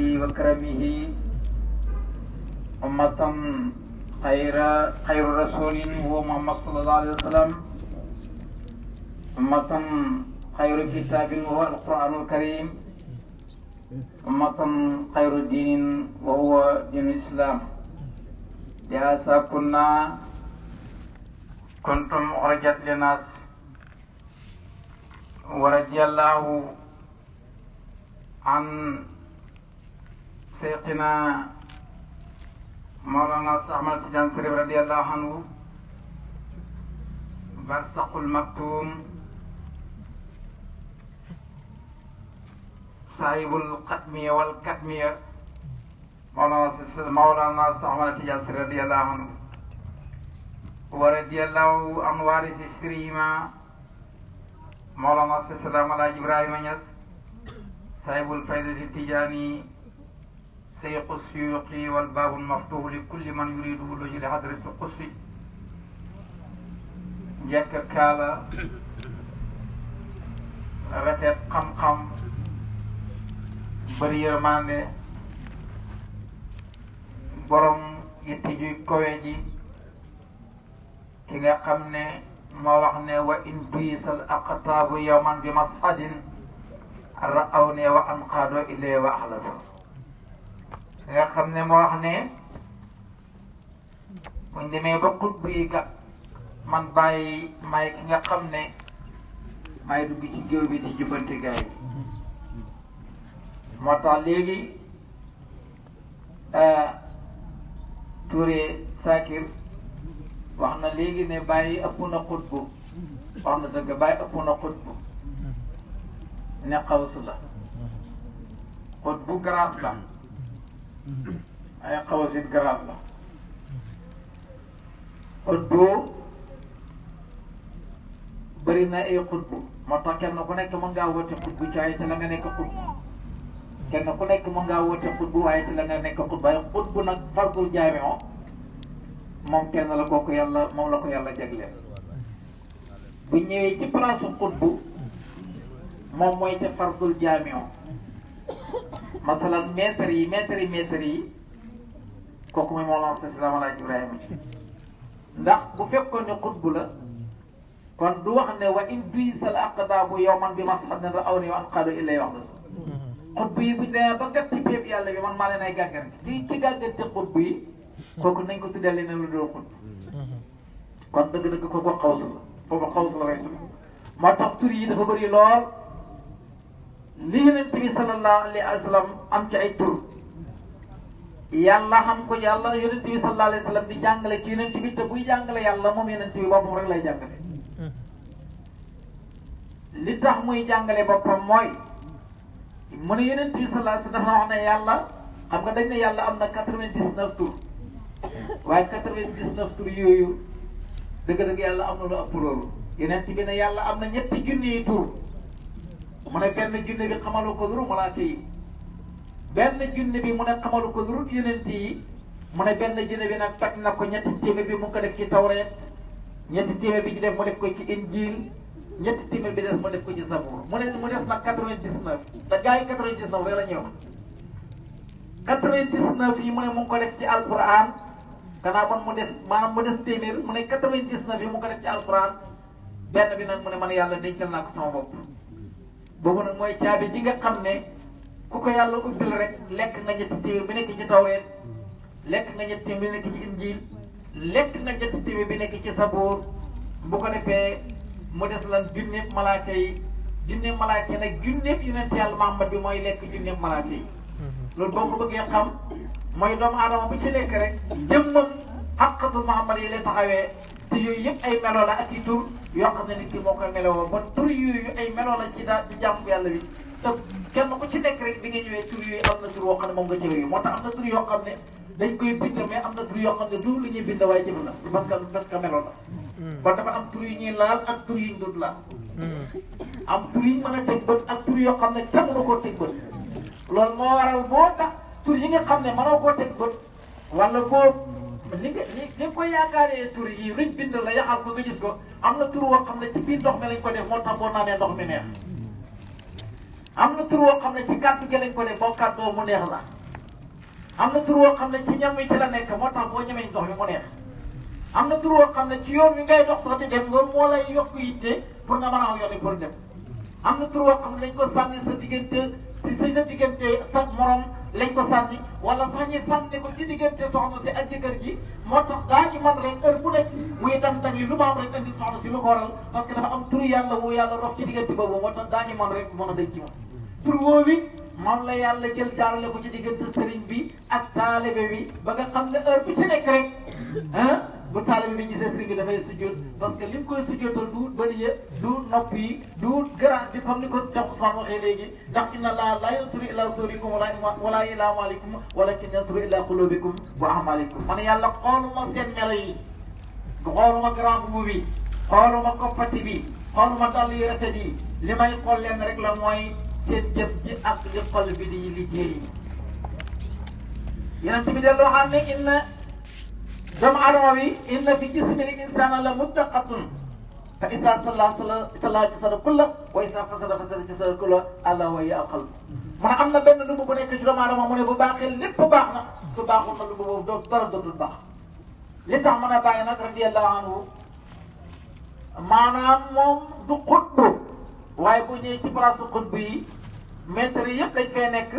وكرمه أمة خير رسول هو محمد صلى الله عليه وسلم أمة خير كتاب وهو القرآن الكريم أمة خير دين وهو دين الإسلام لهذا كنتم أخرجت للناس ورضي الله عن شيخنا مولانا أحمد تجان سريف رضي الله عنه برزق المكتوم صاحب القدمية والكتمية مولانا أحمد تجان سريف رضي الله عنه ورضي الله عن وارث سريما مولانا السلام على إبراهيم يس صاحب الفيضة التجاني سيق السيوق والباب المفتوح لكل من يريد ولوج لحضرة القدس جاك كالا رفت قم برير ماندي borom yitti ju kowe ji ki nga xam ne moo wax ne wa in tuisal aqtaabu yawman bi masxadin ra'aw ne wa anqaado ilay wa axlaso ki nga xam ne moo wax ne buñ demee ba xutbu yi gat man bàyyi may ki nga xam ne may dugg ci géew bi di jubbante gaay bi moo tax léegi Touré Sakir wax na léegi ne bàyyi ëpp na xutbu wax na dëgg bàyyi ëpp na xutbu ne xawsu la xutbu grade la ay xawsit grade la xutbu bëri na ay xutbu moo tax kenn ku nekk mën ngaa woote xutbu ci waaye ci la nga nekk xutbu kenn ku nekk mën ngaa woote xutbu waaye ci la nga nekk xutbu waaye xutbu nag fardul jaami moom kenn la kooku yàlla moom la ko yàlla jagleel bu ñëwee ci place xutbu moom mooy ca fardul jaami masalan maître yi kooku mooy Mawlana Salaam Alaaji Ibrahima ndax bu fekkoon ne xutbu la kon du wax ne wa in duysal aqdaabu yawman bi masxadin ra'awni wa anqaadu illay wax la xutbu yi bu demee ba gat ci péeb yàlla bi man maa leen ay gàggante ci gàggante xutbu yi kooku nañ ko tuddee leneen lu dul xutbu kon dëgg-dëgg kooku xawsu la foofu xawsu la way tudd moo tax tur yi dafa bëri lool li Yonent bi sallallahu alayhi wa sallam am ci ay tur yàlla xam ko yàlla Yonent bi sallallahu alayhi wa sallam di jàngale ci Yonent bi te buy jàngale yàlla moom Yonent bi boppam rek lay jàngale li tax muy jàngale boppam mooy mu ne Yonent bi sallallahu alayhi wa sallam dafa wax ne yàlla xam nga dañ ne yàlla am na 99 tur waaye 99 tur yooyu dëgg-dëgg yàlla am na lu ëpp loolu Yonent bi ne yàlla am na ñetti junni tur mu ne benn junni bi xamalu ko duru malaaka yi benn junni bi mu ne xamalu ko duru Yonent yi mu ne benn junni bi nag tag na ko ñetti téeméer bi mu ko def ci tawreet ñetti téeméer bi ci def mu def ko ci injil ñetti téeméer bi des mu def ko ci sabuur mu des nag 99 te gars yi 99 rek la ñuy wax 99 yi mu ne mu ngi ko def ci alquran gannaaw kon mu des maanaam mu des téeméer mu ne 99 yi mu ngi ko def ci alquran benn bi nag mu ne man yàlla dencal naa ko sama bopp boobu nag mooy caabi ji nga xam ne ku ko yàlla ubbil rek lekk nga ñetti téeméer bi nekk ci tawreet lekk nga ñetti téeméer bi nekk ci injil lekk nga ñetti téeméer bi nekk ci sabuur bu ko defee mu des lan junneeb malaaka yi junneeb malaaka yi nag junneeb yonent yàlla Muhammad bi mooy lekk junneeb malaaka yi loolu boo ko bëggee xam mooy doomu aadama bu ci lekk rek jëmmam xaqatul Muhammad yi lay taxawee te yooyu yëpp ay melo la ak i tur yoo xam ne nit ki moo koy melowoo bon tur yooyu ay melo la ci daal di jàmm yàlla bi te kenn ku ci nekk rek bi nga ñëwee tur yooyu am na tur yoo xam ne moom nga jëw yi moo tax am na tur yoo xam ne dañ koy bind mais am na tur yoo xam ne du lu ñuy bind waaye jëf la parce que melo la kon dafa am tur yu ñuy laal ak tur yu ñu dul laal am tur yi mën a teg bët ak tur yoo xam ne kenn mënu koo teg bët loolu moo waral boo tax tur yi nga xam ne mënoo koo teg bët wala boo li nga ko yaakaaree tur yi luñ bind la yaxal ko nga gis ko am na tur woo xam ne ci biir ndox mi lañ ko def moo tax boo naanee ndox mi neex am na tur woo xam ne ci kàddu gi lañ ko def boo kàddoo mu neex la am na tur woo xam ne ci ñam wi ci la nekk moo tax boo ñemee ndox mi mu neex am na tur woo xam ne ci yoon wi ngay dox sax di dem loolu moo lay yokk yitte pour nga mën a am yoon wi pour dem am na tur woo xam ne dañ ko sànni sa diggante sa diggante sa morom lañ ko sànni wala sax ñu sànni ko ci diggante soxna si ak jëkkër ji moo tax daa ci man rek heure bu nekk muy dem tamit lu ma am rek indi soxna si lu ko waral parce que dafa am turu yàlla wu yàlla rof ci diggante boobu moo tax daa ñu man rek mën a denc ci moom tur woowu moom la yàlla jël jaarale ko ci diggante sëriñ bi ak taalibe bi ba nga xam ne heure bu ci nekk rek ah bu taalibe bi gisee sëriñ bi dafay sujjóot parce que li mu koy sujjóotal du bëri ya du nopp yi du garaat bi comme ni ko Cheikh Ousmane waxee léegi ndax inna Allaha laa yansuru ilaa suwarikum wala ilaa amwaalikum walakin yansuru ilaa quluubikum wa a'maalikum man yàlla xooluma seen melo yi xooluma grand boubou bi xooluma koppati bi xooluma dàll yu rafet yi li may xool leen rek la mooy seen jëf ji ak li xol bi di liggéey yeneen bi delloo xam ne inna doomu aadama bi inna fi jismil insaana la muttaqatun fa isa salla jasada kulla wa isa fasada jasada kulla ala wa hiya alqalb mu ne am na benn lumb bu nekk ci doomu aadama mu ne bu baaxee lépp baax na su baaxul na lumb boobu doo dara dootul baax li tax mën a bàyyi nag radiyallahu anhu maanaam moom du xutbu waaye bu ñëwee ci place su xutbu yi maître yi yëpp dañ fee nekk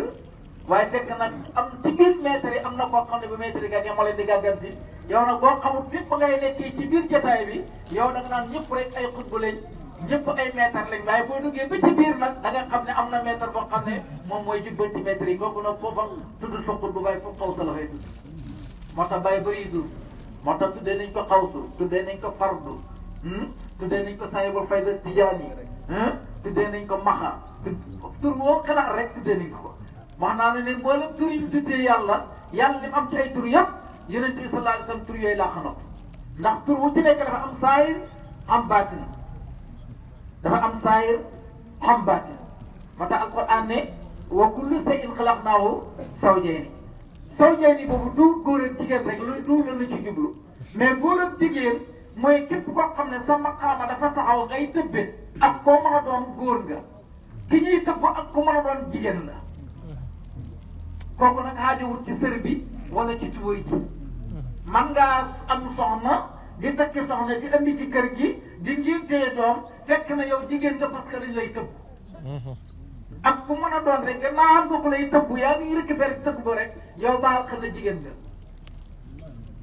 waaye fekk nag am ci biir maître yi am na koo xam ne bu maître yi gàggee moo leen di gàgganti yow nag boo xamul fépp ngay nekkee ci biir jotaay bi yow da nga naan ñëpp rek ay xutbu lañ ñëpp ay maître lañ waaye boo duggee ba ci biir nag da nga xam ne am na maître boo xam ne moom mooy jubbanti maître yi kooku nag foofa tuddul fa xutbu waaye foofu xaw sa la fay tudd moo tax bàyyi bëri dur moo tax tuddee nañ ko xawsu tuddee nañ ko fardu tuddee nañ ko saahibul fayda tijaani tuddee nañ ko maxa tur boo xalaat rek tuddee nañ ko wax naa ne leen mboolem tur yi ñu tuddee yàlla yàlla li mu am ci ay tur yëpp yonent bi sallallahu alayhi wa sallam tur yooyu laa xanoo ndax tur bu ci nekk dafa am saayir am baatin dafa am saayir am baatin moo tax alquran ne wa kullu shay'in xalaqnaahu zawjayni boobu du góor ak jigéen rek lu la ci jublu mais góor ak jigéen mooy képp koo xam ne sa maqaama dafa taxaw ngay tëbbe ak koo mën a doon góor nga ki ñuy tëbb ak ku mën a doon jigéen la kooku nag xaajowul ci sër bi wala ci tubóy ji man ngaa am soxna di takki soxna di indi ci kër gi di ngéntee doom fekk na yow jigéen nga parce que dañ lay tëbb ak ku mën a doon rek gannaaw xam nga ku lay tëbb yaa ngi récupéré tëbb ba rek yow baal xam ne jigéen nga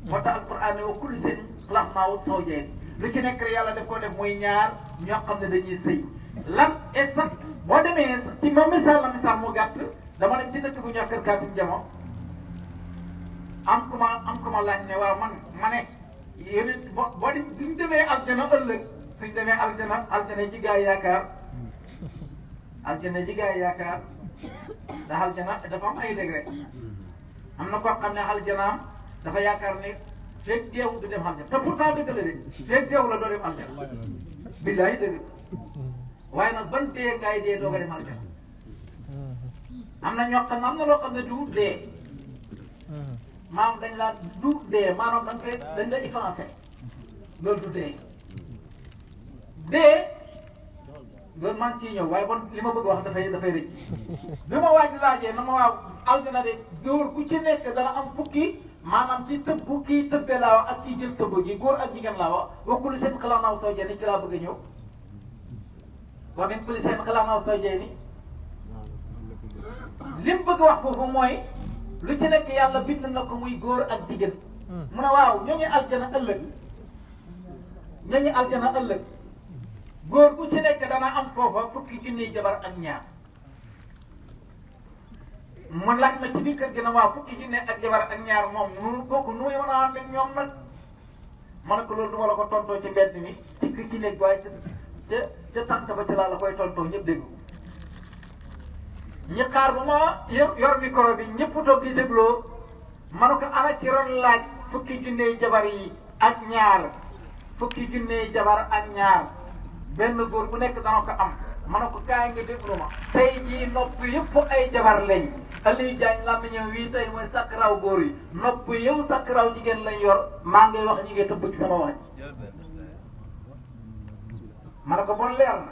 moo tax alquran ne wa kullu shay'in xalaqnaahu zawjayni lu ci nekk rek yàlla daf ko def muy ñaar ñoo xam ne dañuy sëy lan et sax boo demee ci ma misaal la misaal mu gàtt dama dem ci dëkk bu ñoo kër Kaatum Jamo am ku ma laaj ne waaw ma ne yéen boo di suñ demee aljana ëllëg suñ demee aljana ji gaa yaakaar aljana ji gaa yaakaar ndax aljana dafa am ay degré am na koo xam ne aljanaam dafa yaakaar ne feeg deewu du dem aljana te pourtant dëgg la de feeg deewu la doo dem aljana billahi dëgg waaye nag ban dee gaay dee doo ko dem aljana am na ñoo xam ne am na loo xam ne du dee maanaam dañ laa du dee maanaam dañ la effacé loolu du dee loolu maa ngi ciy ñëw waaye bon li ma bëgg wax dafay rëcc bi ma waaj laajee na ma waaw aljana de góor ku ci nekk dana am fukki maanaam ci tëbb kii tëbbee laa wax ak kii jël tëbb gi góor ak jigéen laa wax wa kullu shay'in xalaqnaahu zawjayni ci laa bëgg a ñëw wa min kulli shay'in xalaqnaahu zawjayni li mu bëgg wax foofu mooy lu ci nekk yàlla bind na ko muy góor ak jigéen mu ne waaw ñooñu aljana ëllëg góor ku ci nekk dana am foofa fukki junniy jabar ak ñaar mu laaj ma ci biir kër gi na waaw fukki junne ak jabar ak ñaar moom nu kooku nu muy mën a ànd ak ñoom nag ma ne ko loolu du ma la ko tontoo ci mbedd mi ci néeg waaye ca tànk ba ci laa la koy tontoo ñëpp dégg ñi xaar ba ma yor micro bi ñëpp toog di dégloo ma ne ko ana ci ron laaj fukki junney jabar yi ak ñaar fukki junney jabar ak ñaar benn góor bu nekk dana ko am ma ne ko kaay nga déglu ma tey jii nopp yëpp ay jabar lañ Aliou Diagne làmmiñam wii tey mooy sàkk raw góor yi nopp yow sàkk raw jigéen lañ yor maa ngay wax ñi ngay tëbb ci sama wax ma ne ko bon leer na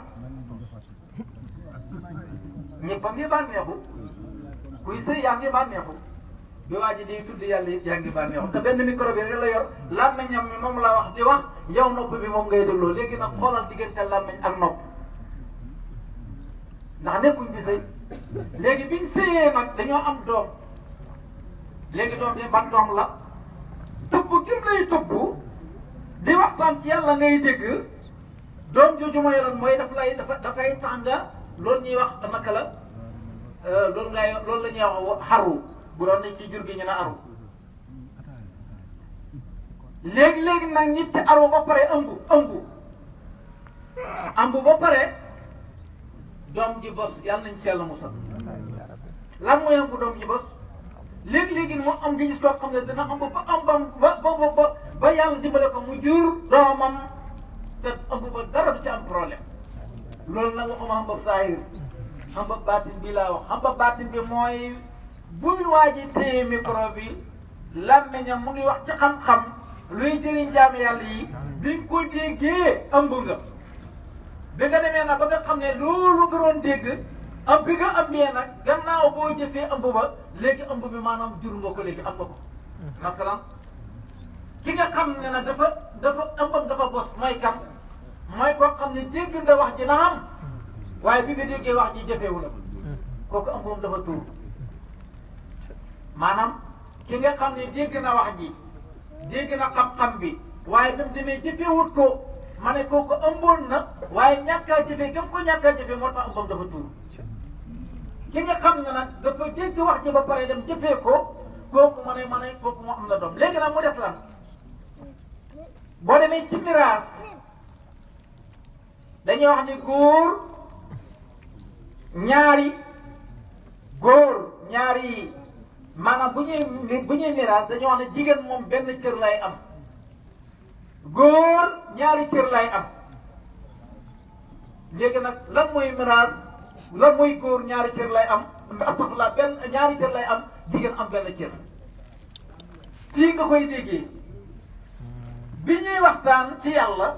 ñëpp a ngi bànneexu kuy sëy yaa ngi bànneexu bi waa ji di tudd yàlla it yaa ngi bànneexu te benn micro bi rek la yor làmmiñam mi moom la wax di wax yow nopp bi moom ngay dégloo léegi nag xoolal diggante làmmiñ ak nopp ndax nekkuñ bi sëy léegi biñ sëyee nag dañoo am doom léegi doom bi ban doom la tubb kim lay tubb di waxtaan ci yàlla ngay dégg doom jooju mooy lan mooy dafay tax nga loolu ñuy wax naka la loolu la ñuy wax xaru bu doon nañ ci jur gi ñu ne aru léegi nag nit ci aru ba pare ëmb ba pare doom ji bos yàlla nañ ci yàlla musal lan mooy ëmb doom ji bos léegi moo am nga gis koo xam ne dina ëmb ba yàlla dimbale ko mu jur doomam te ëmb ba dara du ci am problème loolu nag waxuma xam ba saahir xam ba baatin bi laa wax xam ba baatin bi mooy buy waaji téye micro bi làmmiñam mu ngi wax ci xam-xam luy jëriñ jaam yàlla yi biñ ko déggee ëmb nga bi nga demee nag ba nga xam ne loolu nga doon dégg am bi nga ëmbee nag gannaaw boo jëfee ëmb ba léegi ëmb bi maanaam jur nga ko léegi am nga ko masalan ki nga xam ne nag dafa ëmbam dafa bos mooy kan mooy koo xam ne dégg nga wax ji na am waaye bi nga déggee wax ji jëfeewu la kooku ëmbam dafa tuur maanaam ki nga xam ne dégg na wax ji dégg na xam-xam bi waaye bi mu demee jëfeewut ko ma ne kooku ëmboon na waaye ñàkkaa jëfee gëm ko ñàkkaa jëfee moo tax ëmbam dafa tuur ki nga xam ne nag dafa dégg wax ji ba pare dem jëfee ko kooku ma ne kooku moo am na doom léegi nag mu des lan boo demee ci miraas dañuy wax ni ñaari maanaam bu ñuy miraas dañuy wax ne jigéen moom benn cër lay am góor ñaari cër lay am léegi nag lan mooy miraas lan mooy góor ñaari cër lay am astafurlah ñaari cër lay am jigéen am benn cër fii nga koy déggee bi ñuy waxtaan ci yàlla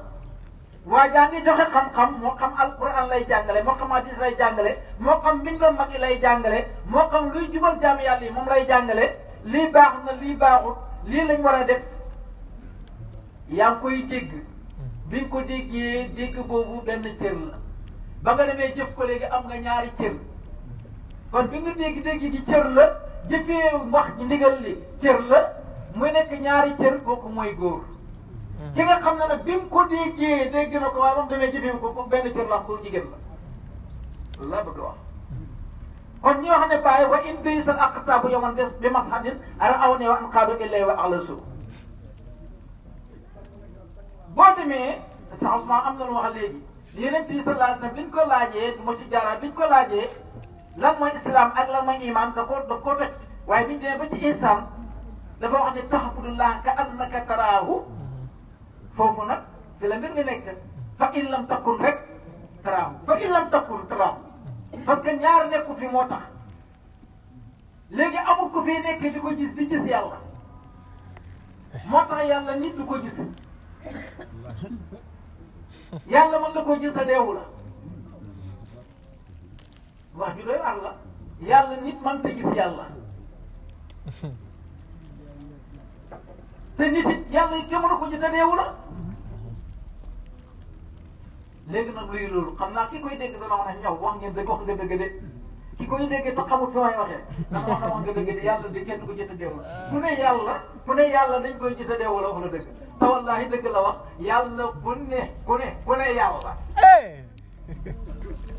waa jaa ngi joxe xam-xam moo xam alquran lay jàngale moo xam hadis lay jàngale moo xam mbindam mag yi lay jàngale moo xam luy jubal jaami yàlla yi moom lay jàngale lii baax na lii baaxut lii lañ war a def yaa ngi koy dégg bi nga ko déggee dégg boobu benn cër la ba nga demee jëf ko léegi am nga ñaari cër kon bi nga dégg gi cër la jëfee wax ji ndigal li cër la muy nekk ñaari cër kooku mooy góor ki nga xam ne nag bi mu ko déggee dégg na ko waaye ba mu demee jëfee ko benn cër la ko jigéen la la bëgg wax kon ñi wax ne bàyyi wa in bi sal aqtaabu yawman bi mashadin ara aw ne wa an qaadu illay wa axlasu boo demee Cheikh Ousmane am na lu wax léegi Yonent bi sallallahu alayhi wa sallam biñ ko laajee du ma ci jaaraat biñ ko laajee lan mooy islam ak lan mooy iman da koo toj waaye biñ demee ba ci insaan dafa wax ne ta'budullah ka annaka taraahu foofu nag fi la mbir mi nekk fa in lam takun rek taraahu fa in lam takun taraahu parce que ñaar nekku fi moo tax léegi amul ko fii nekk di ko gis di gis yàlla moo tax yàlla nit du ko gis yàlla mën na ko gis a deewu la wax ju doy waar la yàlla nit mën ta gis yàlla te nit it yàlla it mën na ko gis a deewu la léegi nag luy loolu xam naa ki koy dégg dana wax ne ñaw wax ngeen dëgg wax nga dëgg de ki koy dégg te xamul fi may waxee dana wax ne wax nga dëgg de yàlla de kenn du ko gis a deewu la ku ne yàlla dañ koy gis a deewu la wax la dëgg te wallaahi dëgg la wax yàlla ku ne yàlla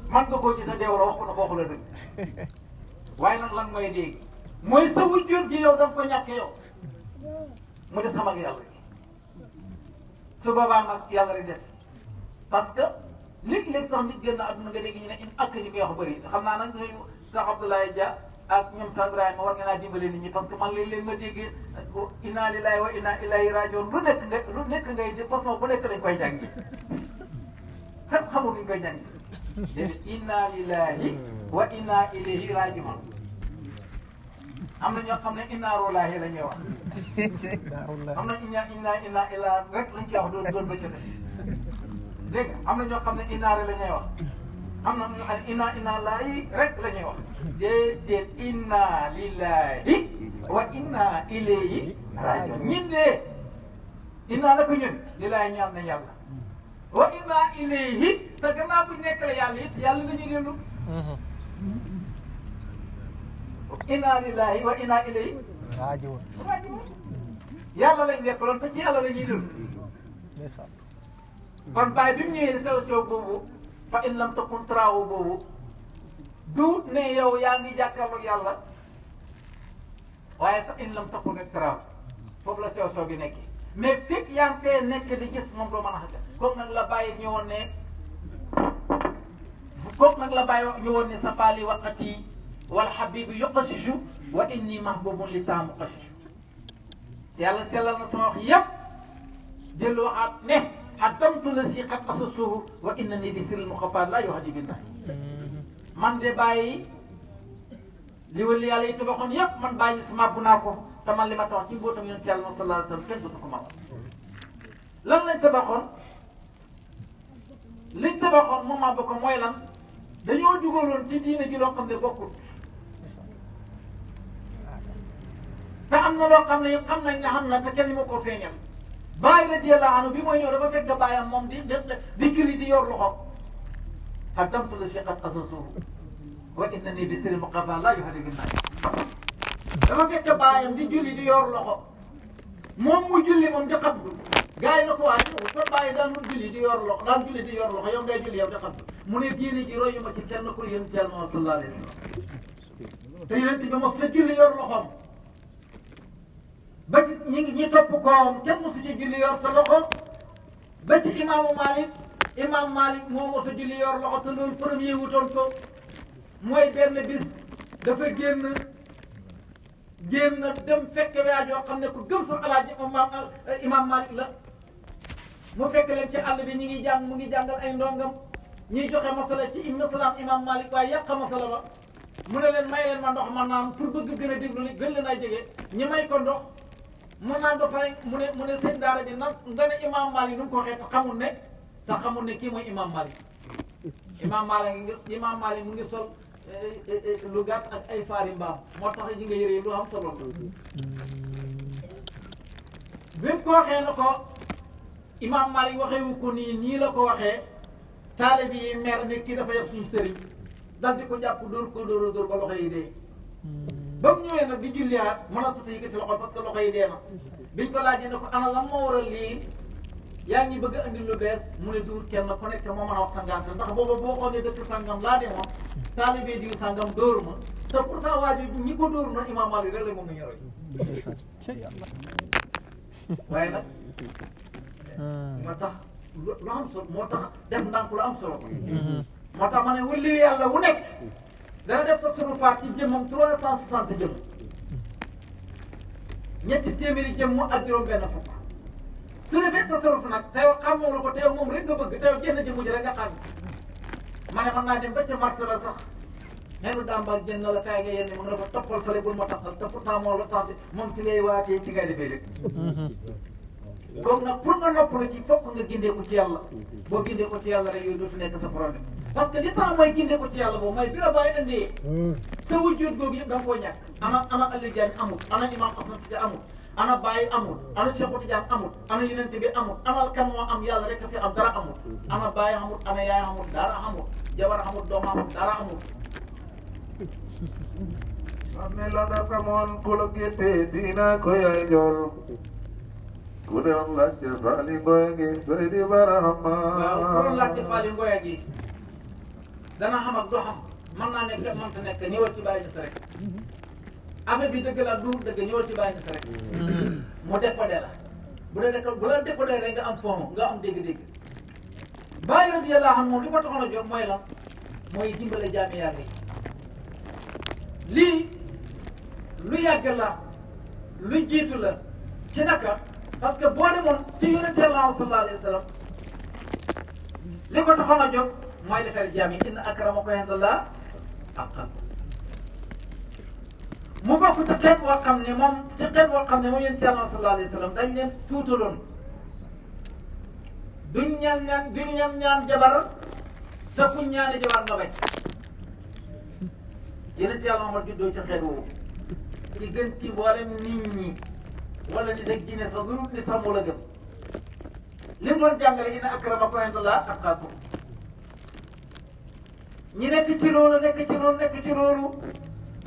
man nga koo gis a deewu la wax ko na waxu la dëgg waaye nag lan mooy dégg mooy sa wujjur gi yow da nga ko ñàkk yow mu des xam ak yàlla su boobaa nag yàlla rek def parce que léeg-léeg sax nit génn àdduna nga dégg ñu ne in ak ñu koy wax bëri xam naa nag ñooñu Cheikh Abdoulaye Dia ak ñoom Cheikh Ibrahima war nga naa dimbale nit ñi parce que man léeg-léeg ma dégg inna lillahi wa inna ilayhi rajiun lu nekk ngay di façon bu nekk lañ koy jàngi kat xamul nuñ koy jàngi déedéet inna lillahi wa inna ilayhi rajiun am na ñoo xam ne inna rullahi la ñuy wax am na inna ila rek lañ ci wax doon ba ca def dégg nga am na ñoo xam ne inaare la ñuy wax am na ñu al inna lillahi rek la ñuy wax déedéet inna lillahi wa inna ilayhi rajiun ñun de inna la ko ñun lillahi ñaan na yàlla wa inna ilayhi te gannaaw bu ñu nekkale yàlla it yàlla la ñuy dellu inna lillahi wa inna ilayhi rajiun yàlla lañ nekkaloon te ci yàlla la ñuy dellu kon bàyyi bi mu ñëwee sew sew boobu fa in lam takun traawu boobu du ne yow yaa ngi jàkkaarloog yàlla waaye fa in lam takun rek traaw foofu la sew sew bi nekk mais fekk yaa ngi fee nekk di gis moom doo mën a xasee kooku nag la bàyyi ñëwoon ne kooku nag la bàyyi ñëwoon ne safaali waqati wal habibu yuqashisu wa inni mahbubun li taamu qashisu yàlla sellal na sama wax yëpp dellu waxaat ne xaddamtu la si xat asasuhu wa innani bi siril muxafaat laa yuhadi billahi man de bàyyi li wëli yàlla yi tabaxoon yëpp man bàyyi si màbbu naa ko te man li ma tax ci mbootam yonent yàlla sallallahu alayhi wa sallam kenn du ko màbb lan lañ tabaxoon liñ tabaxoon mu màbb ko mooy lan dañoo dugaloon ci diine ji loo xam ne bokkul te am na loo xam ne xam nañ ne xam na te kenn mu ko feeñal bàyyi radiyallahu anhu bi mooy ñëw dafa fekk bàyyam moom di julli di yor loxo xaddamtu la si xat asasuhu wa innani bi sirri muqafa laa yuhadi binnaas dafa fekk bàyyam di julli di yor loxo moom mu julli moom di xabdu gars yi na ko waa sa bàyyi daan mu julli di yor loxo daan julli di yor loxo yow ngay julli yow di xabdu mu ne diine ji royu ma ci kenn ku yonent Yàlla Muhammad sallallahu alayhi wa sallam te yonent bi mos la julli yor loxoom ba ci ñi topp koom kenn mosu ci julli yor sa loxo ba ci imaamu Malik moo mos a julli yor loxo te loolu premier wutoon ko mooy benn bis dafa génn dem fekk waaj yoo xam ne ku gëm sa alaaji imaam Malik la mu fekk leen ci àll bi ñi ngi jàng mu ngi jàngal ay ndongam ñiy joxe masala ci ibn salaam imaam Malik waaye yàq masala ba mu ne leen may leen ma ndox ma naan pour bëgg gën a déglu li gën leen a jege ñi may ko ndox mu naan ba pare mu ne seen daara bi nag nga ne imaam Malik nu mu ko waxee te xamul ne kii mooy imaam Malik imaam Malik mu ngi sol lu gàtt ak ay faari mbaam moo tax yi nga yëre lu am solo la bi mu ko waxee na ko imaam Malik waxewu ko nii la ko waxee taalibe yi mer ne kii dafa yor suñu sëriñ dal di ko jàpp dóor ba loxo yi dee ba mu ñëwee nag di julliwaat mën a tuuti yëkkati loxo parce que loxo yi dee na biñ ko laajee ne ko ana lan moo waral lii yaa ngi bëgg a andi lu bees mu ne duur kenn ku nekk moo mën a wax sangante ndax booba boo xoolee dëkk sangam laa demoon taalibe diw sangam dóor ma te pourtant waa ji ñi ko dóor na imaam Malik rek la moom nga ñoroy waaye nag moo tax lu am solo moo tax def ndànk lu am solo moo tax ma ne wëlli yàlla wu nekk dana def tasarrufaat ci jëmmam 360 jëmm ñetti téeméeri jëmm ak juróom-benn fukk su defee tasarruf nag tey xamoo la ko tey moom rek nga bëgg tey jënd jëmm ji rek nga xam ma ne mën naa dem ba ca marché la sax xeenu dàmbal jënd la kaay nga yenn mën na ko toppal fële bul ma taxal te pourtant moo la tax moom ci ngay waatee ci ngay defee lépp donc nag pour nga noppalu ci fokk nga gindee ko ci yàlla boo gindee ko ci yàlla rek yooyu dootu nekk sa problème parce que li tax mooy gindee ko ci yàlla boobu mooy bi la bàyyi indee sa wujjoot googu yëpp da nga koo ñàkk ana Aliou Diagne amul ana imam Assane Cissé amul ana Baye amul ana Cheikh Tidiane amul ana Yonent bi amul ana kan moo am yàlla rek a fi am dara amul ana Baye amul ana yaay amul dara amul jabar amul doom amul dara amul ame lada kamoon kulo gete dina ko yay jol ku doon laajte Faly Ngoye gi Seydi Barhama waaw ku doon laajte Faly Ngoye gi dana xam ak doo xam mën naa nekk mënta nekk ñëwal ci bàyyi sa rek affaire bi dëgg la du dëgg ñëwal ci bàyyi sa rek mu décodé la bu la décodé rek nga am foomo nga am dégg-dégg bàyyi radiyallahu anhu moom li ko taxoon a jóg mooy lan mooy dimbale jaami yàlla yi lii lu yàgg la lu jiitu la ci naka parce que boo demoon ci yonente Yàlla sallallahu alayhi wa sallam li ko taxoon a jóg mooy defar jaam yi inna akramakum indallah atqakum mu bokk ci xeet boo xam ne moom yonente Yàlla sallallahu alayhi wa sallam dañ leen tuutaloon duñ ñaan jabar te ku ñaani jabar nga bañ yéen ci yàlla Muhammad juddoo ci xeet woowu ci gën ci mboolem nit ñi wala nit ak jinne sax lu nit sax moo la gëm li mu doon jàngale inna akramakum indallahi atqaakum ñi nekk ci loolu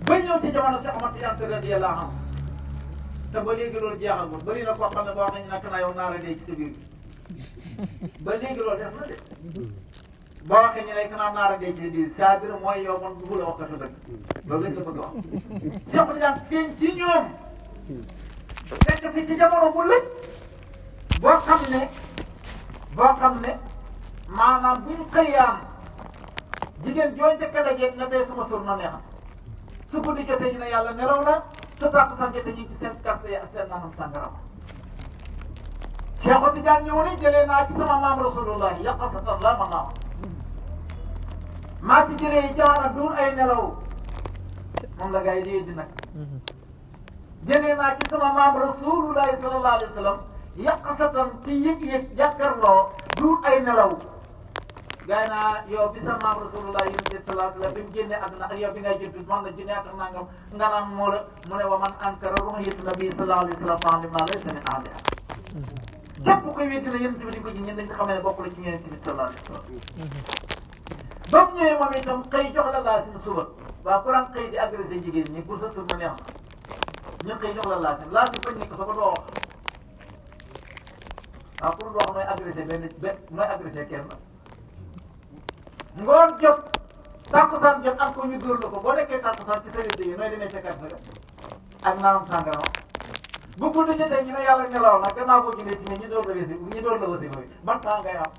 ba ñëw ci jamono Cheikh Ahmad Tidiane radiyallahu anhu te ba léegi loolu jeexagul bëri na koo xam ne boo xam ne naka naa yow naara dee ci sa biir ba léegi loolu def na de boo waxee ñu lay kanam naara dee ci sa biir saa biir mooy yow man bëggu la waxatu dëgg loolu lañ la bëgg a wax Cheikh Tidiane feeñ ci ñoom fekk fi ci jamono bu lëj boo xam ne maanaam buñ xëyaan jigéen joo njëkk a dajeeg nga tey suma sur na neexam su guddi jotee ñu ne yàlla nelaw na su tàkkusaan jotee ñu ngi ci seen carte yi ak seen naanam sàngaram Cheikh Tidiane ñëw ni jëlee naa ci sama maam rasulullah yaqasatan la ma naam maa ci jëlee jaara duur ay nelaw moom la gars yi di yëddi nag jëlee naa ci sama maam rasulullahi sallallahu alayhi wa sallam yaqasatan ci yëg-yëg jàkkarloo duur ay nelaw gaa yi naa yow bi sa maam rasulullah yi sallallahu alayhi wa sallam bi mu génnee àdduna ak yow bi ngay judd man la junne ak nangam nga naan moo la mu ne wa man ankara ru'yata nabi sallallahu alayhi wa sallam fa'alim ma laysa min ahliha képp koy weddi na yéen tamit dañ ko ji ñun dañ ko xamee ne bokk la ci ñeneen tamit sallallahu alayhi wa sallam ba mu ñëwee moom itam xëy jox la laasim suba waa Quran xëy di agressé jigéen ñi pour sa tur ma neex na ñu xëy jox la laasim fañ nekk fa ko doo wax waaw pour wax mooy agressé mooy agressé kenn ngoon jot tàkkusaan jot am ko ñu dóor la ko boo nekkee tàkkusaan ci sa wér yi nooy demee ca kàtt ga ak naanam sàngara bu guddi jotee ñu ne yàlla nelaw na gannaaw boo jëndee ci ñu door la wasi ñu door la wasi mooy ban temps ngay am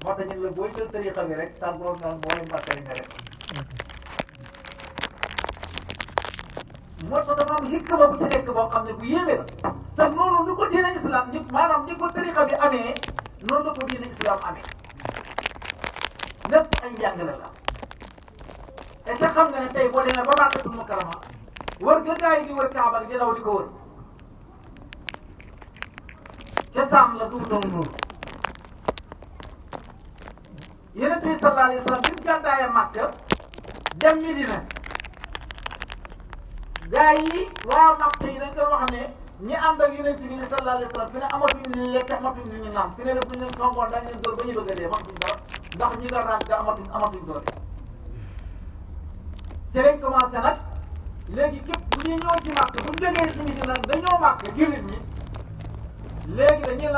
moo tax ñu la booy jël tariqa bi rek tàggoo noonu mooy mbàkkari nga rek moo tax dafa am hikma bu ci nekk boo xam ne bu yéeme la te noonu ni ko diine islam ni maanaam ni ko tariqa bi amee noonu la ko diine islam amee lépp ay njàngale la te ca xam nga ne tey boo demee ba Makkatul Mukarrama wër ga gaa yi di wër Kaaba gi di daw di ko wër ca saam la duutoon nuur Yonent bi sallallahu alayhi wa sallam bi mu gàddaayee Makka dem Medina gaa yi waa Makka yi dañ doon wax ne ñi ànd ak Yonent bi sallallahu alayhi wa sallam fi ne amatuñu lekk amatuñu ñu naan fi ne def buñ leen songoon dañ leen dóor ba ñu bëgg a dee amatuñ dara ndax ñi nga ràgg amatuñ doole ci lañ commencé nag léegi képp bu ñuy ñëw ci Makka bu ñu jógee ci Medina nag dañoo Makka jullit ñi léegi dañuy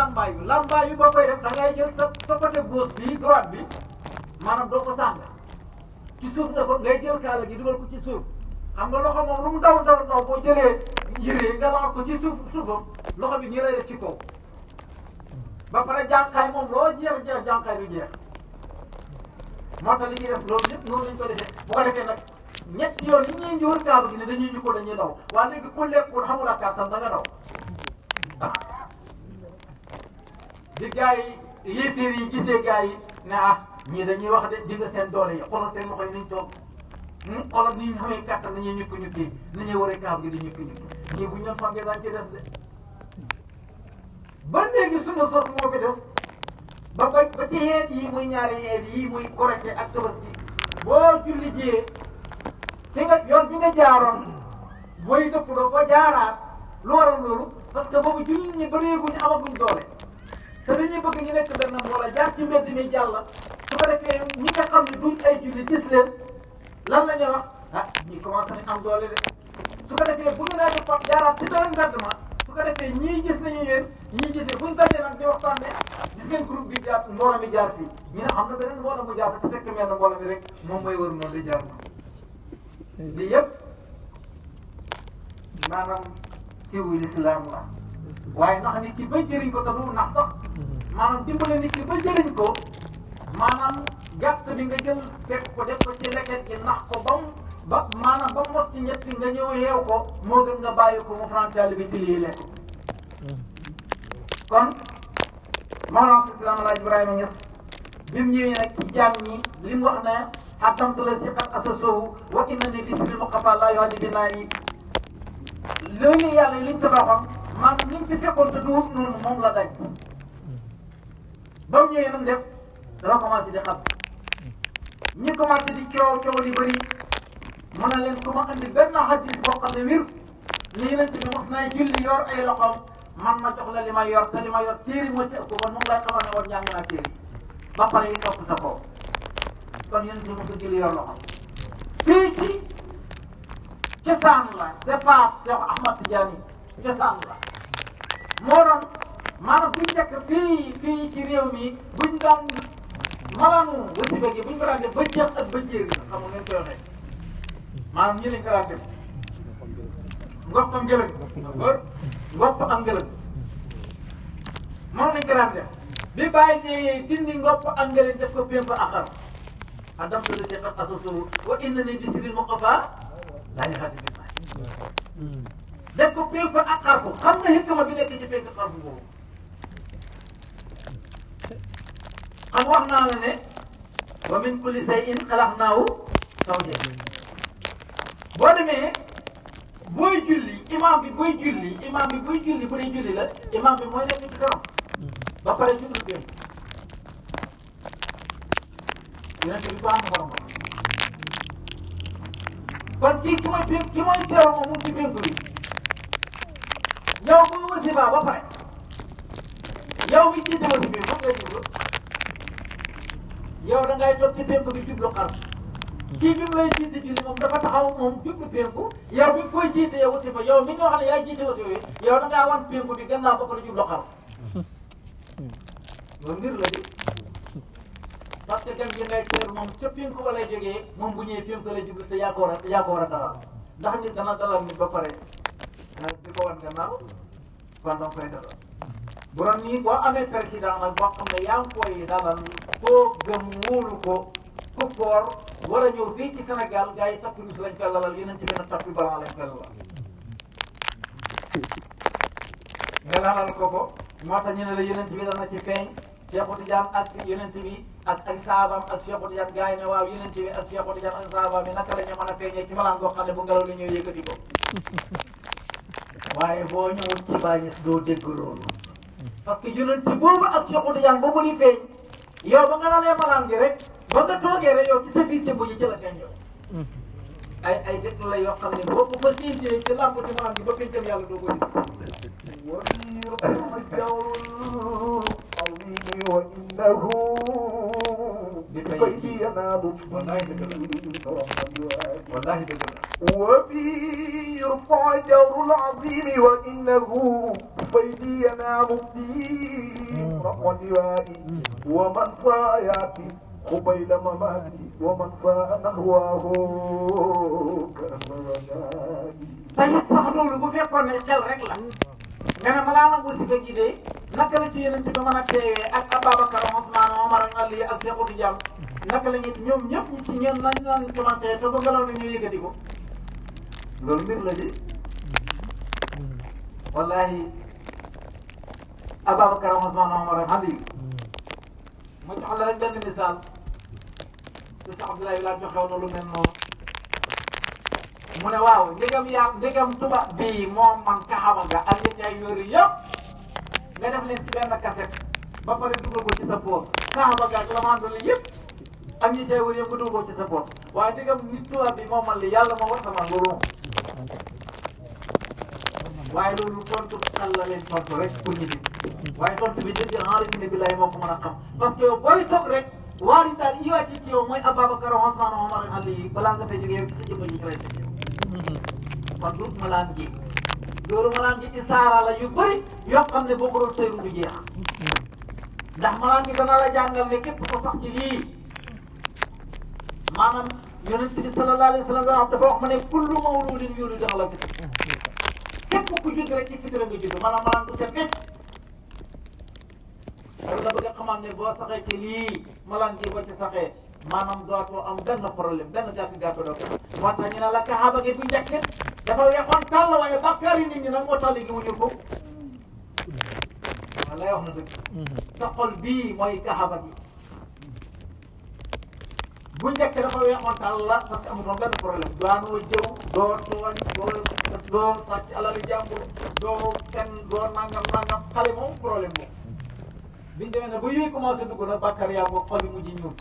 lambaayu boo koy def da ngay jël sa côté gauche bi droite bi maanaam doo ko sàng ci suuf nga ko ngay jël kaala gi dugal ko ci suuf xam nga loxo moom lu mu daw boo jëlee yére nga laal ko ci suufam loxo bi nii lay def ci kaw ba pare jànqaay moom loo jeex jànqaay du jeex moo tax li ñuy def loolu yëpp noonu lañ ko defee bu ko defee nag ñetti yoon yi ñuy wër kaaba gi ne dañuy ñu ko dañuy daw waaye léegi ku lekkul xamul ak kàttan da nga daw di gars yi yéeféer yi gisee gars yi ne ñii dañuy wax de di nga seen doole yi xoolal seen loxo yi niñ toog xoolal ni ñu xamee kàttan nañuy ñukki ni ñuy waree kaab gi di ñukki ñii bu ñu leen fàggee daañu ci des de ba léegi suma sos moo fi def ba ci xeet yi muy ñaari xeet yi muy Korite ak Tabaski boo julli jiyee fi nga yoon bi nga jaaroon booy dëpp doo ko jaaraat lu waral loolu parce que boobu jullit ñi bëreeguñu amaguñ doole te dañuy bëgg ñu nekk benn mbooloo jaar ci mbedd mi jàll su ko defee ñi nga xam ne duñ ay julli gis leen lan la ñuy wax ñi commencé nañ am doole de su ko defee bu ñu nee ko jaaraat ci beneen mbedd ma su ko defee ñii gis nañu yéen ñii gis ne buñ dajee nag di waxtaan ne gis ngeen groupe bi jaar mbooloo mi jaar fii ñu ne xam na beneen mbooloo mu jaar te fekk mel na mbooloo mi rek moom mooy wër noonu di jaar noonu lii yëpp maanaam kiiwu lislaam la waaye ndax nit ki ba jëriñ ko te du nax sax maanaam dimbale nit ki ba jëriñ ko maanaam gàtt bi nga jël fekk ko def ko ci leket gi nax ko maanaam ba mot ci ñett nga ñëw yeew ko moo gën nga bàyyi ko mu francaali bi ci lii lekk kon maanaam islam alaaj Ibrahima Niass bi mu ñëwee nag ci jaam ñi li mu wax ne xaddamtu la si xat asasowu wa inna ni bismi muqafa laa yohadi bi naa yi loolu yàlla liñ tabaxoon maanaam liñ fi fekkoon te duwut noonu moom la daj ba mu ñëwee nag def dafa commencé di xam ñi commencé di coow li bëri mu ne leen ku ma andi benn hadis boo xam ne wér lii leen ci mos naa julli yor ay loxoom man ma jox la li ma yor te li ma yor téeri moo ci ëpp kon moom lay xamal ne woon njàng naa téeri ba pare yi topp sa kaw kon yéen ci mos a julli yor loxoom fii ci cosaan la c'est pas Cheikh Ahmad Tidiane cosaan la moo doon maanaam bu njëkk fii ci réew mi buñ daan malaanu wasifa gi buñ ko daan def ba jeex ak ba jéeg xam nga ngeen koy waxee maanaam ñi lañ ko daan def ngopp am ngëlëg ngopp am ngëlëg moom lañ ko daan def bi bàyyi di dindi ngopp am ngëlëg def ko pémp akar adam solo si xat asoso wa inna ni bi siril muqafa laa yaxaati bi maay def ko pémp akar ko xam nga xikma bi nekk ci pémp akar boobu xam wax naa la ne wa min kulli shay'in xalaqnaahu zawjayn boo demee booy julli imam bi buy julli bu dee julli la imam bi mooy nekk ci kanam ba pare jublu pénk yonent bi ko am borom kon ki mooy teew moom mu ci pénk bi yow bu wasifa ba pare yow mi jiite wasifa bi moom ngay jublu yow da ngay toog ci pénk bi jublu xar kii bi mu lay jiite julli moom dafa taxaw moom jublu pénku yow bi koy jiite yow wasifa yow mi nga xam ne yaa jiite wasifa bi yow da ngaa wan pénku bi gannaaw ba pare jublu xar loolu mbir la di parce que gan gi ngay teer moom ca pénku ba lay jógee moom bu ñëwee pénku lay jublu te yaa ko war a dalal ndax nit dana dalal nit ba pare di ko wan gannaaw kon danga koy dalal bu doon nii boo amee président nag boo xam ne yaa ngi koy dalal koo gëm wóolu ko ku foor war a ñëw fii ci Sénégal gars yi tappi rus lañ koy lalal yeneen ci benn tappi blanc lañ koy lalal nga lalal ko moo tax ñu ne la yeneen bi dana ci feeñ Cheikh Tidiane ak yeneen bi ak ay saabam ak Cheikh Tidiane gars yi ne waaw yeneen bi ak Cheikh Tidiane ak saabam yi naka la ñu mën a feeñee ci malaan goo xam ne bu ngelaw li ñëw yëkkati ko waaye boo ñëwul ci bàyyi doo dégg loolu parce que yeneen ci boobu ak Cheikh Tidiane boobu di feeñ yow ba nga lalee malaan gi rek ba nga toogee rek yow ci sa biir jëmb ji ci la feeñ yow ay dëkk la yoo xam ne boo ko fa siintee ci làmb ci malaan gi ba pencam yàlla doo ko وبيرفع جور العظيم وإنه فيدي ينام الدين ودوائي ومن صاياتي قبيل مماتي ومن صاء نهواه tamit sax loolu bu fekkoon ne xel rek la nga ne malaa nag wasifa gi de naka la ci yeneen bi mën a teewee ak Ababacar Ousmane Omar Ali ak Cheikh Tidiane naka la ñoom ñëpp ñi ci ñeen nañ naan commencé te ba ngelaw na ñu yëkkati ko loolu mbir la di wallahi Ababacar Ousmane Omar Ali ma jox la rek benn misaal te Cheikh Abdoulaye laa joxew na lu mel noonu mu ne waaw ndegam tubaab bii moom man kaxama nga ak li cay yori yëpp nga def leen ci benn kaset ba pare dugal ko ci sa poos kaxama nga ak la mandoli yëpp ak ñi cay wër yëpp nga dugal ko ci sa poos waaye ndegam nit tubaab bi moom man li yàlla ma war sama loolu waaye loolu tontu xel la leen tontu rek pour nit ñi waaye tontu bi dëgg xaalis ne bi lay moo ko mën a xam parce que yow booy toog rek waari daal yi wàcc ci yow mooy Ababacar Ousmane Omar Ali balaa nga fay jógee yow ci sa jëmm ji ci lay tëj kon du malaan ji loolu malaan ji ci saara la yu bëri yoo xam ne boo ko doon seetlu du jeex ndax malaan gi dana la jàngal ne képp ko sax ci lii maanaam yonent bi sallallahu alayhi wa sallam dafa wax ma ne kullu mawludin yuuladu ala fitra képp ku judd rek ci fitra nga judd maanaam malaan du set wecc loolu la bëgg a xamal ne boo saxee ci lii malaan gi boo ci saxee maanaam dootoo am benn problème benn gàtt doo ko moo tax ñu ne la kaaba gi bu njëkk dafa weexoon tàll waaye bàkkaar yi nit ñi nag moo tax léegi wuñu ko lay wax na dëgg sa xol bii mooy kaaba gi bu njëkk dafa weexoon tàll la parce que amutoon benn problème daanoo jëw doo tooñ doo sàcc alali jàmbur doo kenn doo nangam xale moom problème moom biñu demee ne ba yooyu commencé dugg na bàkkaar yaa ko xol yi mujj ñuul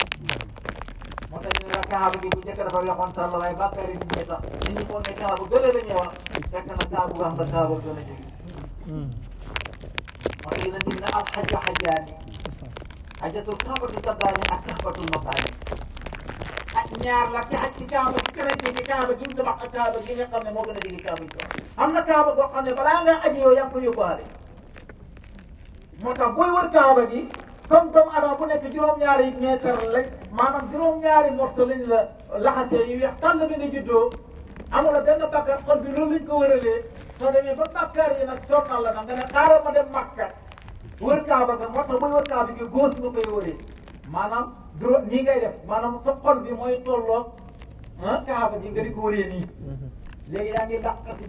moo tax ñu ne la kaaba gi bu njëkk dafa yoxoon sàll waaye bàkkaar yi ñuy tax nit ñi foog ne kaaba gële la ñuy wax fekk na kaaba gu xam ne kaaba gën a jege moo tax yéen a ngi ne al xajja xajjaani xajjatul kaabatu saddaani ak kaxbatul makaani ak ñaar la ci aj ci kaaba gi gën a jege kaaba gi mu tabax ak kaaba gi nga xam ne moo gën a jege kaaba gi am na kaaba goo xam ne balaa nga aji yow yaa ngi ko yóbbaale moo tax booy wër kaaba gi comme doomu adama bu nekk juróom-ñaari mètre lañ maanaam juróom-ñaari morceau lañ la laxasee yu weex tàll bi nga juddoo amula benn bàkkaar xol bi loolu lañ ko wëralee soo demee ba bàkkaar yi nag sonnal la nag nga ne xaaral ma dem Makka wër kaaba ga moo tax booy wër kaaba gi góos nga koy wëree maanaam juróom nii ngay def maanaam sa xol bi mooy tolloo kaaba gi nga di ko wëree nii léegi yaa ngi làqati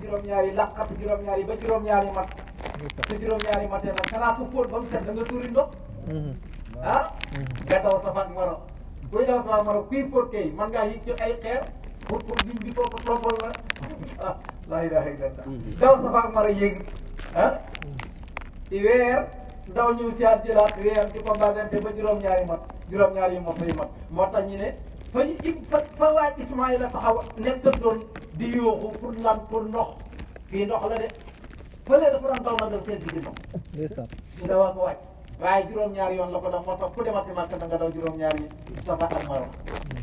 juróom-ñaari ba juróom-ñaari mat te juróom-ñaari matee nag xanaa ku fóot ba mu set da nga tuuri ndox ah nga daw Safa ak Marwa kuy daw Safa ak Marwa kuy fóot kay man ngaa yëg ci ay xeer pour liñ bi foofu tombol la ah laa ilaha illallah daw Safa ak Marwa yéeg ci weer ndaw ñëw si at jëlaat weer di ko bagante ba juróom-ñaari mat juróom-ñaari mat yi mat moo tax ñu ne fa ñu fa waaj Ismaïla taxaw nekk doon di yooxu pour lan pour ndox fii ndox la de fële dafa doon taw na def seen digg ndox ñu dawaa ko wàcc waaye juróom-ñaari yoon la ko def moo tax ku demati Makka da nga daw juróom-ñaari Safa ak Marwa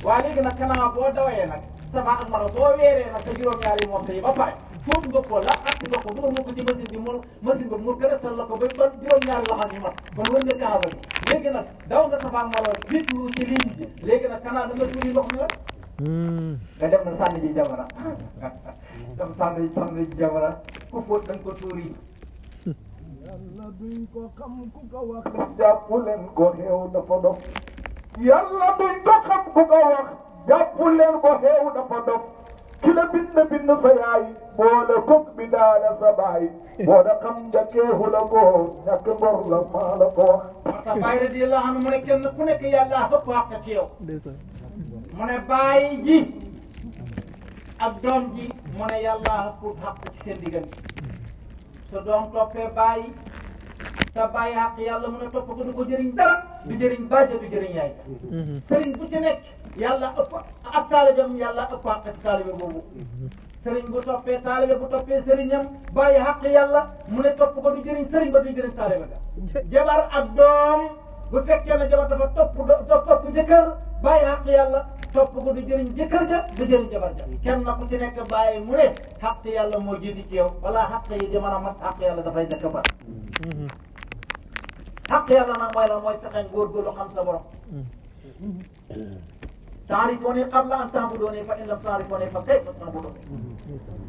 waa léegi nag kanama boo dawee nag Safa ak Marwa boo weeree nag sa juróom-ñaari moom yi ba pare foofu nga ko la ak nga ko dugal nga ko ci machine bi machine bi mu gërësal la ko ba juróom-ñaari loxo yi mat kon wër nga kaaba gi léegi nag daw nga Safa ak Marwa jiitu ci ligne bi léegi nag kanaa da nga tuuri ndox mi nga dem na sànni ji jamara dem sànni ji jamara ku fóot da nga ko tuuri yàlla duñ ko xam ku ko wax jàpp leen ko xeew dafa dof yàlla duñ ko xam ku ko wax jàpp leen ko xeew dafa dof ki la bind sa yaay boole koog bi daala sa baay boo da xam njakeehu la ko ñàkk ngor la maa la ko wax moo tax bàyyi radiyallahu anhu mu ne kenn ku nekk yàlla fa wax ci yow mu ne bàyyi ji ak doom ji mu ne yàlla pour xaq ci seen diggante su doom toppee bàyyi te bàyyi xaq yàlla mu ne topp ko du ko jëriñ dara du jëriñ bàjje du jëriñ yaay sëriñ bu ci nekk yàlla ëpp ab taalibam yàlla ëpp xaq ci taalibe boobu sëriñ bu toppee taalibe bu toppee sëriñam bàyyi xaq yàlla mu ne topp ko du jëriñ sëriñ ba du jëriñ taalibe ga jabar ak doom bu fekkee ne jabar dafa topp jëkkër bàyyi xaq yàlla topp ko du jëriñ jëkkër ja du jëriñ jabar ja kenn ku ci nekk bàyyi mu ne xaq yàlla moo jiitu ci yow wala xaq yi di mën a mat xaq yàlla dafay jëkk ba xaq yàlla nag mooy la mooy fexeñ góorgóorlu xam sa borom taarifooni qabla an ta'buduuni fa in lam taarifooni fa kayfa ta'buduuni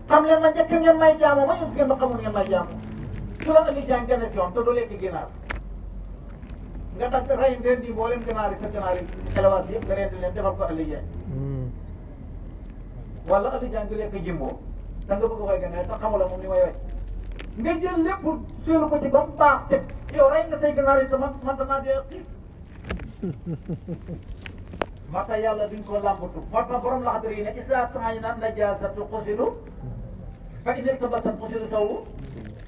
xam leen ma njëkk ngeen may jaamu ma ngeen ma xamul ngeen may jaamu su la ëllëg jàng gën a ci yoon te du lekk ginaar nga dagg rey ren di mboolem ginaar yi sa ginaar yi élevage yëpp nga rendi leen defal ko ëllëg jàng wala ëllëg jàng nga lekk jimboo da nga bëgg koy ganaar te xamula moom li may way nga jël lépp suulu ko ci ba mu baax teg yow rey nga say ginaar yi te man danaa dee xiif moo tax yàlla duñ ko làmbatu moo tax borom laxadar yi ne isa taayna najaasatu xusilu fa in irtabatat xusilu sawu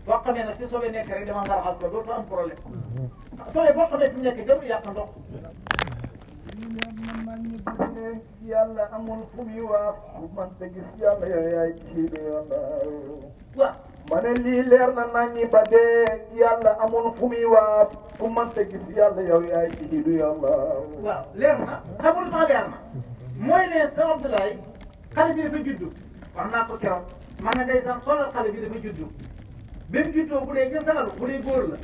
boo xamee nag ci soobee nekk rek dama nga raxas ko dootu am problème soobee boo xamee fi mu nekk jarul yàq ndox yàlla amul fu muy waaf ku man te gis yàlla yow yaay ciidu yàlla waaw ma ne lii leer na naññi ba dee yàlla amul fu muy waaf ku man te gis yàlla yow yaay ciidu yàlla waaw leer na xamul sax leer na mooy ne sa Abdoulaye xale bi dafa juddu wax naa ko keroog ma ne day sax xoolal xale bi dafa juddu bi mu juddoo bu dee jëndalu bu dee góor la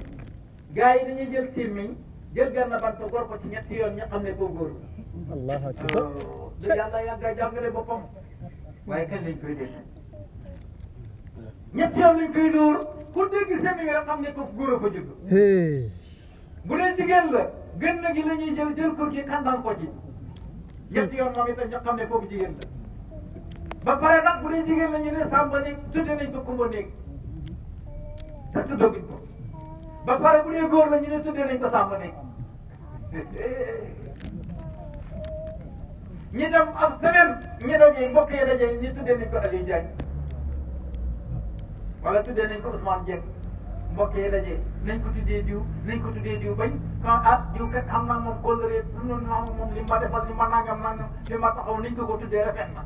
gars yi dañuy jël sémmiñ jël benn bant gor ko ci ñetti yoon ñu xam ne koo góor la allahu akbar da yàlla yàgga jàngale boppam waaye kañ lañ koy dégg ñetti yoon lañ koy dóor ku dégg sémmiñ rek xam ne ko góor a fa judd bu dee jigéen la gën na gi la ñuy jël ko ci kàndaan ko ci ñetti yoon moom itam ñu xam ne foofu jigéen la ba pare nag bu dee jigéen la ñu ne sàmba néeg tudde nañ ko kumba néeg te tuddaguñ ko ba pare bu dee góor la ñu ne tudde nañ ko sàmba néeg ñi dem ab semaine ñi dajee mbokk yi dajee ñi tudde nañ ko Aliou Diagne wala tudde nañ ko Ousmane Dieng mbokk yi daje nañ ko tuddee diw bañ diw kat xam naa moom kóllëre moom li ma defal li ma nangam li ma taxaw nañ ko tuddee rafet na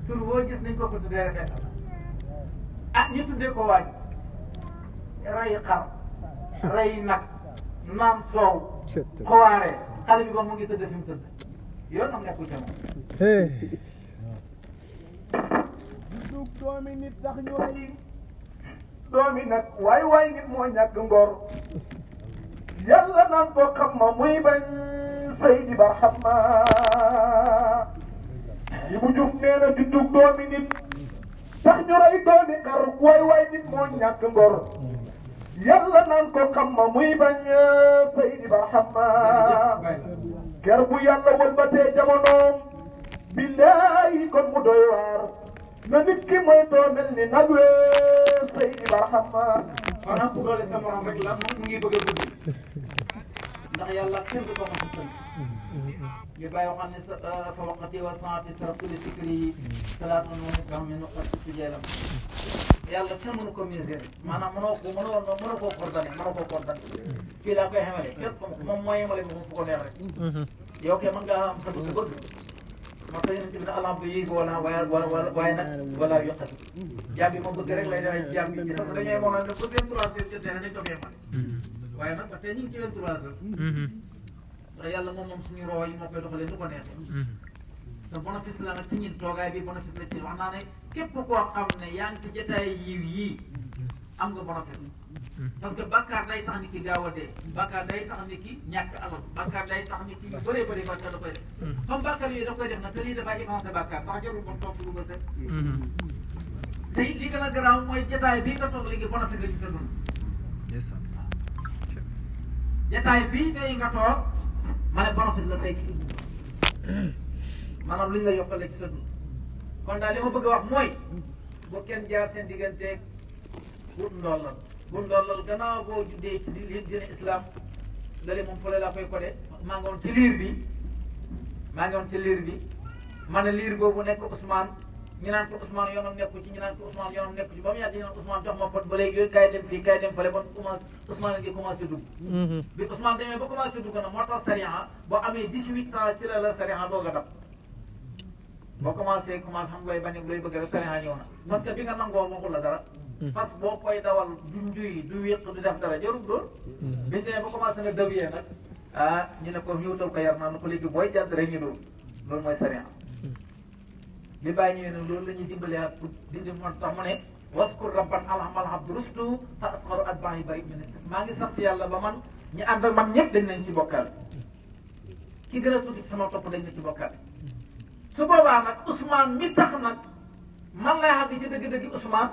tur woo gis nañ ko tuddee rafet na ñu tuddee ko waaj rey xar rey nag naan soow xawaare xale bi ba mu ngi tëdd fi mu tëdd yoon am nekkul ca moom dug doomi nit tax ñu rey doomi nag waay nit moo ñàkk ngor yàlla naan ko xam ma muy bañ Seydi Barhama yi mu juf nee na di dug doomi nit tax ñu rey doomi xar waay nit moo ñàkk ngor yàlla naan ko xam ma muy bañ Seydi Barhama ker bu yàlla wëlbatee jamonoom billaahi kon mu doy waar na nit ki mooy doo mel ni nag wee Seydi Barhama maanaam ku doole sa morom rek la mu ngi bëgg a gudd ndax yàlla kenn du ko mos a tënk li bàyyi waxam ne fa waqati wa saati saraftu li sikri salaatun wa nisfan min waqti sujaalam yàlla kenn mënu ko miser maanaam mënoo koo coordonné fii laa koy xamale képp moom mooy yemale bi moom fu ko neex rek yow kay mën ngaa am sa bëgg moo tax yonent bi ne alhamdu yéegi waaye nag wala yokkati jaam bi moom bëgg rek lay defee jaam bi dañooy moo ne bu 23 heures jotee nañ ko fee man waaye nag ba tey ñu ngi ci 23 heures ndax yàlla moom suñu roo yi moo koy doxalee nu ko neexee te bénéfice la nag ci ñun toogaay bi bénéfice la ci wax naa ne képp koo xam ne yaa ngi ci jotaay yiw yii am nga bénéfice parce que bàkkaar day tax nit ki gaaw a dee bàkkaar day tax nit ki ñàkk alal bàkkaar day tax nit ki yu bëree bëri bàkkaar da koy def comme bàkkaar yooyu da koy def nag te lii dafay commencé bàkkaar ndax jarul bon toog lu ko set te it li gën a garaaw mooy jotaay bii nga toog léegi bénéfice la ci sa dund jotaay bii tey nga toog ma ne bénéfice la tey ci maanaam li ñu la yokkale ci sa dund kon daal li ma bëgg a wax mooy bu kenn jaar seen digganteeg wut ndollal bu ndollal gannaaw boo juddee ci dina islam dale moom fële laa koy codé maa ngi woon ci liir bi ma ne liir boobu nekk Ousmane ñu naan ko Ousmane yoonam nekku ci ñu naan ko Ousmane yoonam nekku ci ba mu yàgg ñu naan Ousmane jox ma pot ba léegi yooyu kaay dem fii kaay dem fële ba Ousmane ngi commencé dugg bi Ousmane demee ba commencé dugg na moo tax sariya boo amee 18 ans ci la sariya doog a dab boo commencé xam looy bañ looy bëgg rek sariya ñëw na parce que bi nga nangoo waxul la dara parce que boo koy dawal du njuy du wéq du def dara jarul doon biñu demee ba commencé na dawiyee nag ñu ne ko ñëwtal ko yar naa nu ko léegi booy jàdd rek ñu dóor loolu mooy sariya bi bàyyi ñëwee ne loolu la ñuy dimbalee pour dindi moo tax mu ne waskur rabban alhamal abdu rusdu fa asxaru atbaa yi bari min maa ngi sant yàlla ba man ñi ànd ak man ñëpp dañ nañ ci bokkaal ki gën a tuuti ci sama topp dañ nañ ci bokkaal su boobaa nag Ousmane mi tax nag man lay xàgg ci dëgg-dëgg Ousmane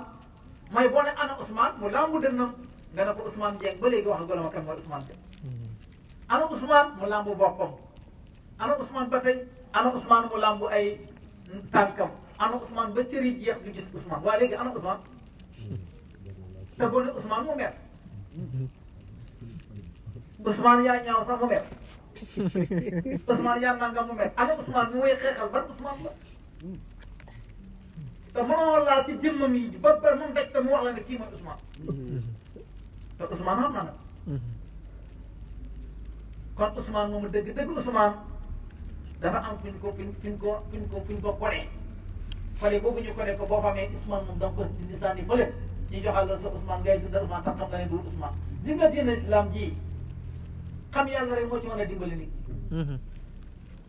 mooy boo ne ana Ousmane mu lambu dënnam nga ne ko Ousmane Dieng ba léegi wax nga ma kan mooy Ousmane Dieng ana Ousmane mu lambu boppam ana Ousmane ba tey ana Ousmane mu lambu ay tànkam ana Ousmane ba cëri jeex du gis Ousmane waaye léegi ana Ousmane te boo ne Ousmane mu mer Ousmane yaa ñaaw sax mu mer Ousmane yaa nangam mu mer ana Ousmane mu way xeexal ban Ousmane la te mënoo laal ci jëmmam yi ba moom daj te mu wax la ne kii mooy Ousmane te Ousmane xam na nag kon Ousmane moomu dëgg Ousmane dafa am fi ñu ko codé boobu ñu codé ko boo xamee Ousmane moom da nga ko ci lisaan yi fële ñu joxal la sa Ousmane ngay dundal Ousmane tax xam nga ne du Ousmane di nga diine islam ji xam yàlla rek moo ci mën a dimbali nit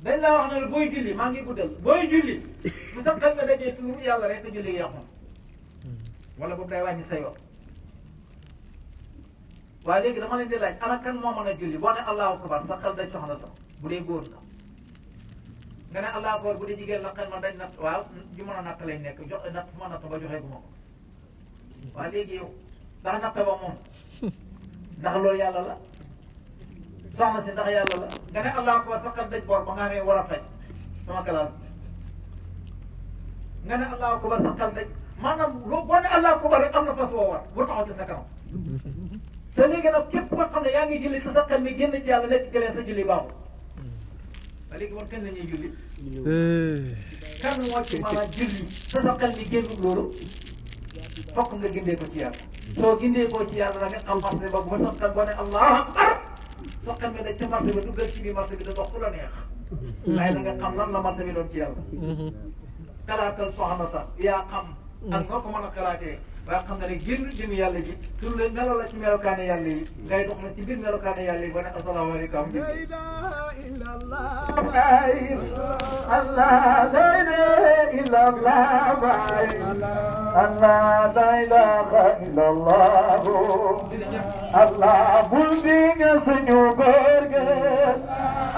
dañ laa wax ne la booy julli maa ngi guddal booy julli bu sa xel nga dajee tuuru yàlla rek sa julli gi yàqu wala boobu day wàññi sa yoon waaye léegi dama leen di laaj ana kan moo mën a julli boo ne allahu akbar sa xel dañ soxla sax bu dee góor la nga ne allahu akbar bu dee jigéen la xel ma dañ natt waaw ju mën a natt lay nekk jox natt su ma natt ba joxee gu ma ko waaye léegi yow ndax natt ba moom ndax loolu yàlla la soxna si ndax yàlla la nga ne allahu akbar sa xel daj boor ba nga xamee war a faj sama kalaas nga ne allahu akbar sa xel daj maanaam loo boo ne allahu akbar rek am na fas woo war bu taxaw ci sa kanam te léegi nag képp koo xam ne yaa ngi julli te sa xel mi génn ci yàlla nekk ci leen sa julli baaxul te léegi man kañ la ñuy julli kan moo ci maanaam julli te sa xel mi génnul loolu fokk nga gindee ko ci yàlla soo gindee ko ci yàlla da nga xam marché ba bu ma soxkan boo ne allahu akbar soxkan bi dañ ca marché ba duggal ci biir marché bi da dox ku la neex waaye da nga xam lan la marché bi doon ci yàlla xalaatal soxna sax yaa xam ak noo ko mën a xalaatee waa xam ne rek génn jëm yàlla ji tur leen melo la ci melokaane yàlla yi ngay dox na ci biir melokaane yàlla yi ba ne asalaamaaleykum Allah la ilaha illallah Allah la ilaha illallah Allah bul di nga suñu góor gi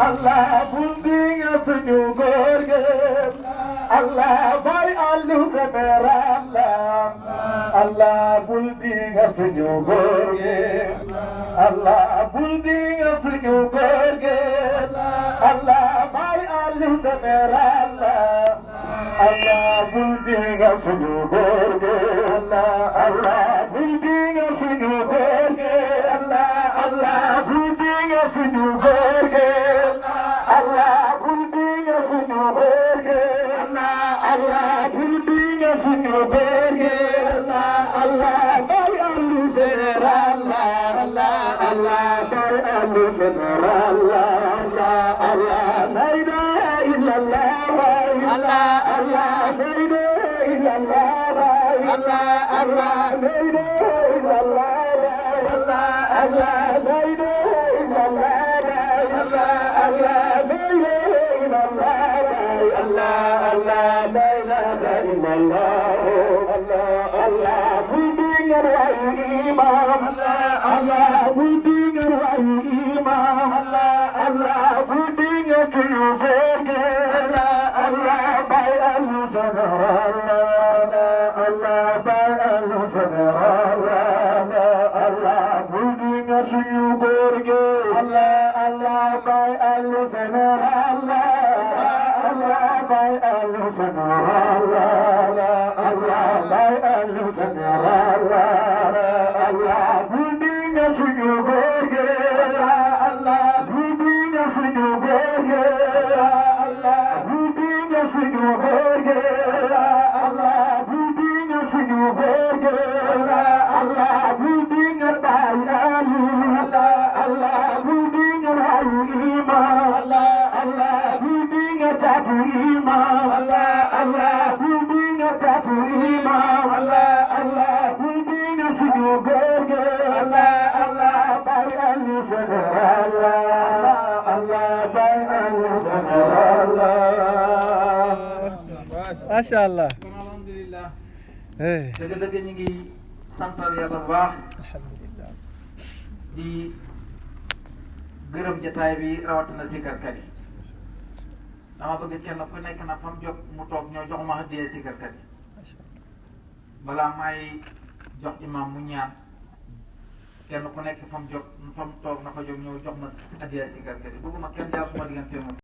Allah bul di nga suñu góor gi Allah bay allu kamera Allah bul di nga suñu góor gi Allah bul di nga suñu góor gi Allah bay allu kamera Allah bul di nga suñu góor gi Allah bul di nga suñu góor gi Allah bul di nga suñu góor gi Allah bul di nga suñu góor gi Allah bul di nga suñu góor gi Allah bay allu général Allah bay allu général Allah la ilaha illallah Allah la ilaha illallah Allah la ilaha illallah Allah la ilaha illallah Allah la ilaha illallah Allah la ilaha illallah Allah budinger wa imam Allah budinger wa imam Allah budinger tu vege Allah bay allu Allah bay allu Allah budinger tu vege Allah bay allu Allah bay allu Allah bay allu Allah budinger suñu góor gi Allah budinger suñu góor gi Allah budinger suñu góor gi Allah budinger suñu góor gi Allah budinger bay allu Allah budinger ayu imam Allah budinger tabu imam Allah budinger tabu imam Allah budinger suñu góor gi Allah bay allu général Allah bay allu général Masha Allah. alhamdulillah Hey. dëgg-dëgg ñu ngi santal yàlla bu baax Alhamdulillah. di gërëm jotaay bi rawatina sikarkat yi dama bëgg kenn ku nekk na fam jóg mu toog ñoo jox ma hëddee sikarkat yi balaa may jox imam mu ñaan kenn ku nekk fam jóg fam toog na fa jóg ñëw jox ma hëddee sikarkat yi bëgguma kenn jaar suma diggante moom